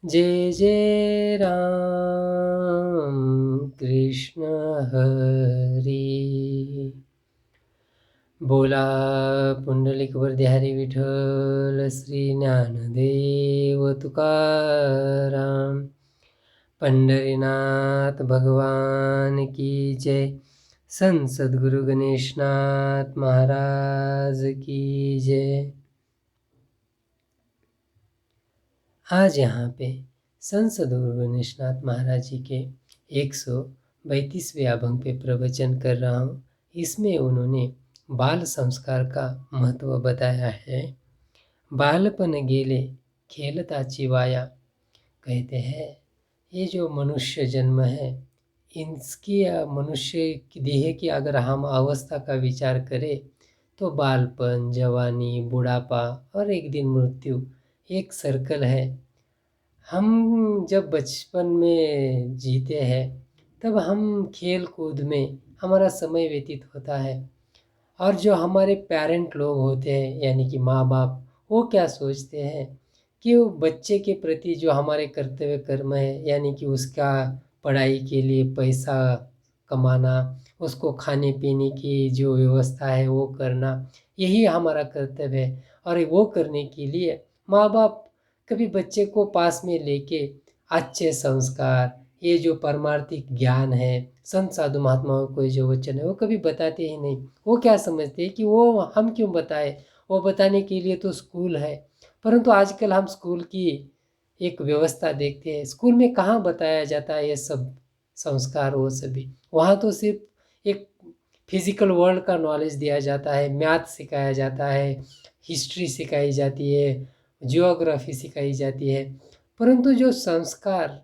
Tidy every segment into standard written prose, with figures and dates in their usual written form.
जय जय राम कृष्ण हरी। बोला पुंडलिक वरदारी विठ्ठल श्री ज्ञानदेव तुकाराम। पंढरीनाथ भगवान की जय। संत सद्गुरु गणेशनाथ महाराज की जय। आज यहाँ पे संत सद्गुरु गणेशनाथ महाराज जी के 132वें अभंग पे प्रवचन कर रहा हूँ। इसमें उन्होंने बाल संस्कार का महत्व बताया है। बालपन गेले खेलता वाया। कहते हैं ये जो मनुष्य जन्म है, इसकी मनुष्य की देह की अगर हम अवस्था का विचार करें तो बालपन, जवानी, बुढ़ापा और एक दिन मृत्यु एक सर्कल है। हम जब बचपन में जीते हैं तब हम खेल कूद में हमारा समय व्यतीत होता है, और जो हमारे पेरेंट लोग होते हैं यानी कि माँ बाप, वो क्या सोचते हैं कि वो बच्चे के प्रति जो हमारे कर्तव्य कर्म है, यानी कि उसका पढ़ाई के लिए पैसा कमाना, उसको खाने पीने की जो व्यवस्था है वो करना, यही हमारा कर्तव्य है। और वो करने के लिए माँ बाप कभी बच्चे को पास में लेके अच्छे संस्कार, ये जो परमार्थिक ज्ञान है, संत साधु महात्माओं को जो वचन है वो कभी बताते ही नहीं। वो क्या समझते हैं कि वो हम क्यों बताए, वो बताने के लिए तो स्कूल है। परंतु आजकल हम स्कूल की एक व्यवस्था देखते हैं, स्कूल में कहाँ बताया जाता है ये सब संस्कार, वो सभी वहाँ तो सिर्फ एक फिजिकल वर्ल्ड का नॉलेज दिया जाता है, मैथ सिखाया जाता है, हिस्ट्री सिखाई जाती है, जियोग्राफी सिखाई जाती है। परंतु जो संस्कार,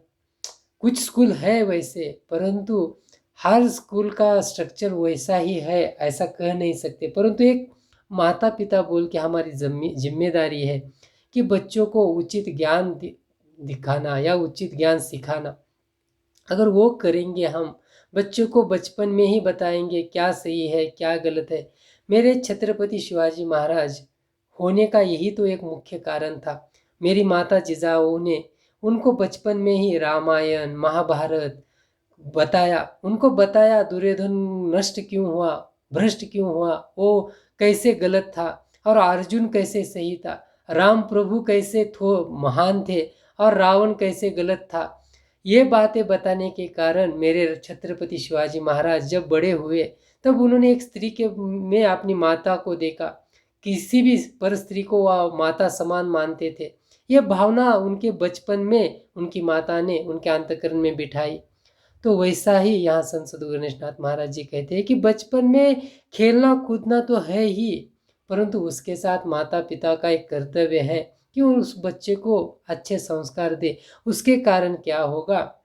कुछ स्कूल है वैसे, परंतु हर स्कूल का स्ट्रक्चर वैसा ही है ऐसा कह नहीं सकते। परंतु एक माता पिता बोल के हमारी जिम्मेदारी है कि बच्चों को उचित ज्ञान दिखाना या उचित ज्ञान सिखाना। अगर वो करेंगे, हम बच्चों को बचपन में ही बताएंगे क्या सही है क्या गलत है। मेरे छत्रपति शिवाजी महाराज होने का यही तो एक मुख्य कारण था। मेरी माता जिजाऊ ने उनको बचपन में ही रामायण महाभारत बताया, उनको बताया दुर्योधन नष्ट क्यों हुआ, भ्रष्ट क्यों हुआ, वो कैसे गलत था, और अर्जुन कैसे सही था, राम प्रभु कैसे महान थे और रावण कैसे गलत था। ये बातें बताने के कारण मेरे छत्रपति शिवाजी महाराज जब बड़े हुए तब उन्होंने एक स्त्री के में अपनी माता को देखा। किसी भी पर स्त्री को वह माता समान मानते थे। यह भावना उनके बचपन में उनकी माता ने उनके अंतःकरण में बिठाई। तो वैसा ही यहाँ संत सद्गुरु गणेशनाथ महाराज जी कहते हैं कि बचपन में खेलना कूदना तो है ही, परंतु उसके साथ माता पिता का एक कर्तव्य है कि उस बच्चे को अच्छे संस्कार दे। उसके कारण क्या होगा,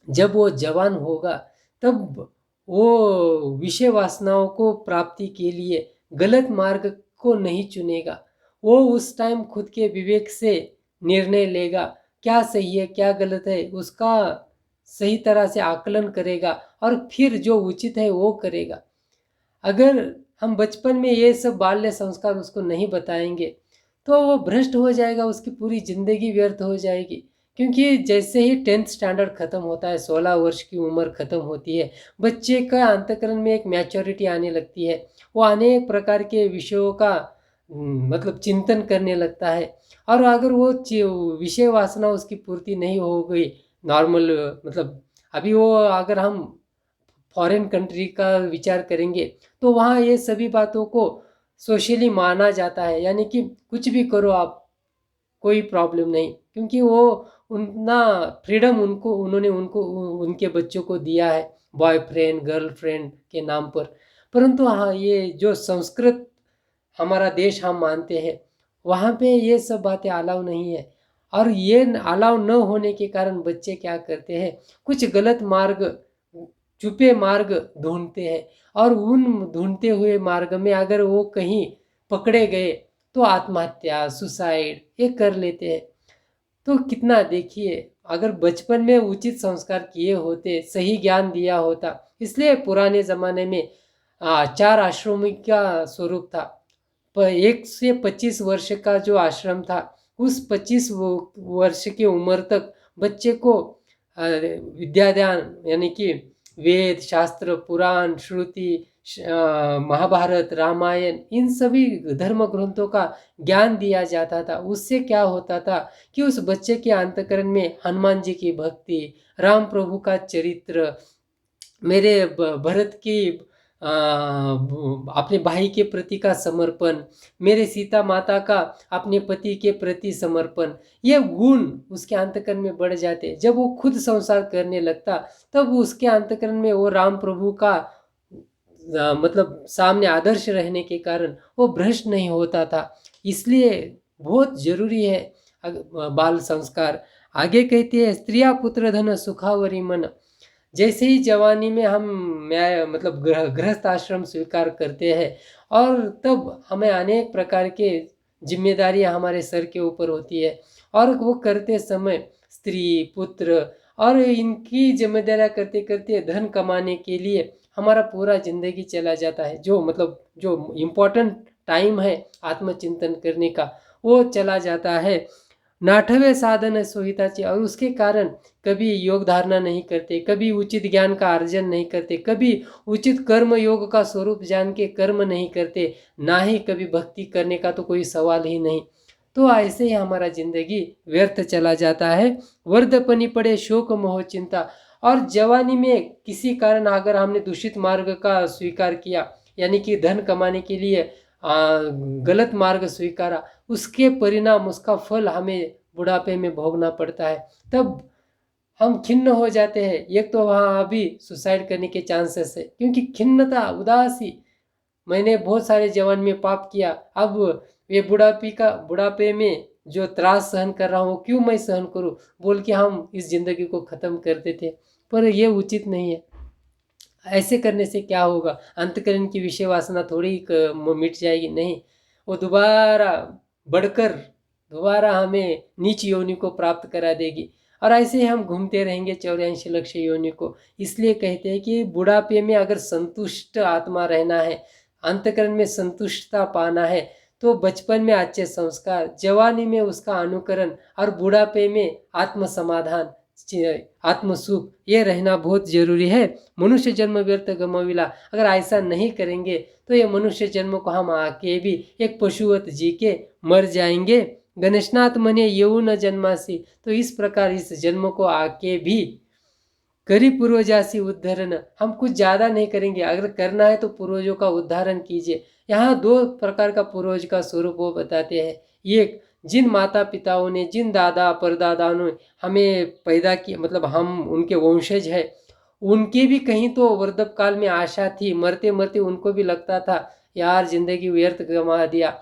जब वो जवान होगा तब वो विषय वासनाओं को प्राप्ति के लिए गलत मार्ग को नहीं चुनेगा। वो उस टाइम खुद के विवेक से निर्णय लेगा, क्या सही है क्या गलत है उसका सही तरह से आकलन करेगा और फिर जो उचित है वो करेगा। अगर हम बचपन में ये सब बाल्य संस्कार उसको नहीं बताएंगे तो वो भ्रष्ट हो जाएगा, उसकी पूरी ज़िंदगी व्यर्थ हो जाएगी। क्योंकि जैसे ही 10th स्टैंडर्ड ख़त्म होता है, 16 वर्ष की उम्र ख़त्म होती है, बच्चे का अंतःकरण में एक मैच्योरिटी आने लगती है। वो अनेक प्रकार के विषयों का मतलब चिंतन करने लगता है। और अगर वो विषय वासना उसकी पूर्ति नहीं हो गई, नॉर्मल मतलब अभी वो अगर हम फॉरेन कंट्री का विचार करेंगे तो वहाँ ये सभी बातों को सोशली माना जाता है, यानी कि कुछ भी करो आप, कोई प्रॉब्लम नहीं, क्योंकि वो उतना फ्रीडम उन्होंने उनके बच्चों को दिया है बॉयफ्रेंड गर्लफ्रेंड के नाम पर। परंतु हाँ, ये जो संस्कृत हमारा देश हम मानते हैं, वहाँ पे ये सब बातें अलाउ नहीं है। और ये अलाउ न होने के कारण बच्चे क्या करते हैं, कुछ गलत मार्ग, छुपे मार्ग ढूंढते हैं, और उन ढूंढते हुए मार्ग में अगर वो कहीं पकड़े गए तो आत्महत्या, सुसाइड ये कर लेते हैं। तो कितना देखिए, अगर बचपन में उचित संस्कार किए होते, सही ज्ञान दिया होता। इसलिए पुराने ज़माने में 4 आश्रमों का स्वरूप था। 1 से 25 वर्ष का जो आश्रम था उस 25 वर्ष की उम्र तक बच्चे को विद्यादान यानी कि वेद, शास्त्र, पुराण, श्रुति, महाभारत, रामायण, इन सभी धर्म ग्रंथों का ज्ञान दिया जाता था। उससे क्या होता था कि उस बच्चे के अंतःकरण में हनुमान जी की भक्ति, राम प्रभु का चरित्र, मेरे भरत की अपने भाई के प्रति का समर्पण, मेरे सीता माता का अपने पति के प्रति समर्पण, ये गुण उसके अंतःकरण में बढ़ जाते। जब वो खुद संसार करने लगता तब उसके अंतःकरण में वो राम प्रभु का मतलब सामने आदर्श रहने के कारण वो भ्रष्ट नहीं होता था। इसलिए बहुत जरूरी है बाल संस्कार। आगे कहती है, स्त्रिया पुत्र धन सुखावरी मन। जैसे ही जवानी में हम मतलब गृहस्थ आश्रम स्वीकार करते हैं और तब हमें अनेक प्रकार के जिम्मेदारियां हमारे सर के ऊपर होती है, और वो करते समय स्त्री, पुत्र और इनकी जिम्मेदारियां करते करते धन कमाने के लिए हमारा पूरा जिंदगी चला जाता है। जो मतलब जो इम्पोर्टेंट टाइम है आत्मचिंतन करने का, वो चला जाता है। नाठवे साधन सोहिताची, और उसके कारण कभी योग धारणा नहीं करते, कभी उचित ज्ञान का अर्जन नहीं करते, कभी उचित कर्म योग का स्वरूप जान के कर्म नहीं करते, ना ही कभी भक्ति करने का तो कोई सवाल ही नहीं। तो ऐसे ही हमारा जिंदगी व्यर्थ चला जाता है। वर्धपनी पड़े शोक मोह चिंता, और जवानी में किसी कारण अगर हमने दूषित मार्ग का स्वीकार किया, यानी कि धन कमाने के लिए गलत मार्ग स्वीकारा, उसके परिणाम, उसका फल हमें बुढ़ापे में भोगना पड़ता है। तब हम खिन्न हो जाते हैं। एक तो वहाँ अभी सुसाइड करने के चांसेस है, क्योंकि खिन्नता, उदासी, मैंने बहुत सारे जवान में पाप किया, अब ये बुढ़ापे में जो त्रास सहन कर रहा हूँ क्यों मैं सहन करूँ, बोल के हम इस जिंदगी को ख़त्म कर देते। पर ये उचित नहीं है। ऐसे करने से क्या होगा? अंतकरण की विषय वासना थोड़ी मिट जाएगी, नहीं, वो दोबारा बढ़कर दोबारा हमें नीच योनि को प्राप्त करा देगी, और ऐसे ही हम घूमते रहेंगे 84 लक्ष योनि को। इसलिए कहते हैं कि बुढ़ापे में अगर संतुष्ट आत्मा रहना है, अंतकरण में संतुष्टता पाना है, तो बचपन में अच्छे संस्कार, जवानी में उसका अनुकरण, और बुढ़ापे में आत्म समाधान, आत्म सुख, ये रहना बहुत जरूरी है। मनुष्य जन्म व्यर्थ गमविला, अगर ऐसा नहीं करेंगे तो ये मनुष्य जन्म को हम आके भी एक पशुवत जी के मर जाएंगे। गणेशनाथ मने येऊ न जन्मासी, तो इस प्रकार इस जन्म को आके भी करी पूर्वजासी उद्धारण, हम कुछ ज़्यादा नहीं करेंगे, अगर करना है तो पूर्वजों का उद्धारण कीजिए। यहाँ दो प्रकार का पूर्वज का स्वरूप वो बताते हैं। एक, जिन माता पिताओं ने, जिन दादा परदादाओं ने हमें पैदा किया, मतलब हम उनके वंशज है, उनकी भी कहीं तो वृद्ध काल में आशा थी, मरते मरते उनको भी लगता था यार जिंदगी व्यर्थ गंवा दिया,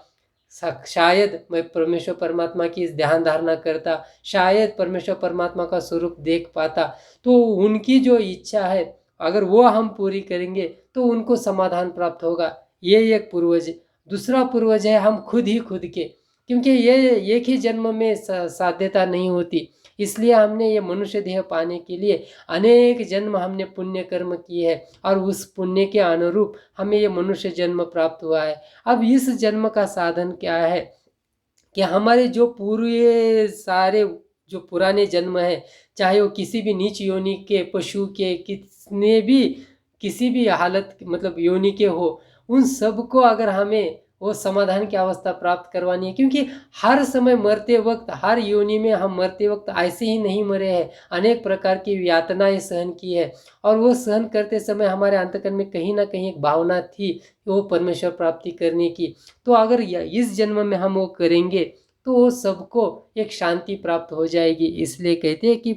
शायद मैं परमेश्वर परमात्मा की इस ध्यान धारणा करता, शायद परमेश्वर परमात्मा का स्वरूप देख पाता। तो उनकी जो इच्छा है अगर वो हम पूरी करेंगे तो उनको समाधान प्राप्त होगा। ये एक पूर्वज। दूसरा पूर्वज है हम खुद ही खुद के, क्योंकि ये एक ही जन्म में साध्यता नहीं होती, इसलिए हमने ये मनुष्य देह पाने के लिए अनेक जन्म हमने पुण्य कर्म किए हैं, और उस पुण्य के अनुरूप हमें ये मनुष्य जन्म प्राप्त हुआ है। अब इस जन्म का साधन क्या है कि हमारे जो पूरे सारे जो पुराने जन्म है, चाहे वो किसी भी नीच योनि के, पशु के, किसी भी हालत मतलब योनि के हो, उन सब को अगर हमें वो समाधान की अवस्था प्राप्त करवानी है, क्योंकि हर समय मरते वक्त, हर योनि में हम मरते वक्त ऐसे ही नहीं मरे हैं, अनेक प्रकार की यातनाएं सहन की है, और वो सहन करते समय हमारे अंतकरण में कहीं ना कहीं एक भावना थी वो परमेश्वर प्राप्ति करने की। तो अगर इस जन्म में हम वो करेंगे तो वो सबको एक शांति प्राप्त हो जाएगी। इसलिए कहते हैं कि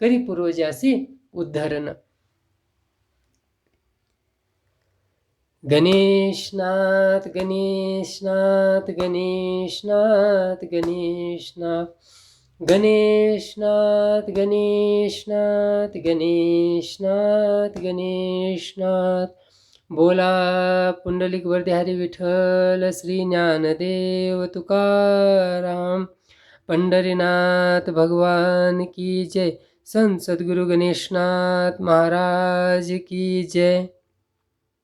करी पूर्वजासी उद्धरण। गणेशनाथ गणेशनाथ गणेशनाथ गणेशनाथ गणेशनाथ गणेशनाथ गणेशनाथ गणेशनाथ। बोला पुंडलिक वरदे विठ्ठल श्री ज्ञानदेव तुकाराम। पंढरीनाथ भगवान की जय। संत सद्गुरु गणेशनाथ महाराज की जय।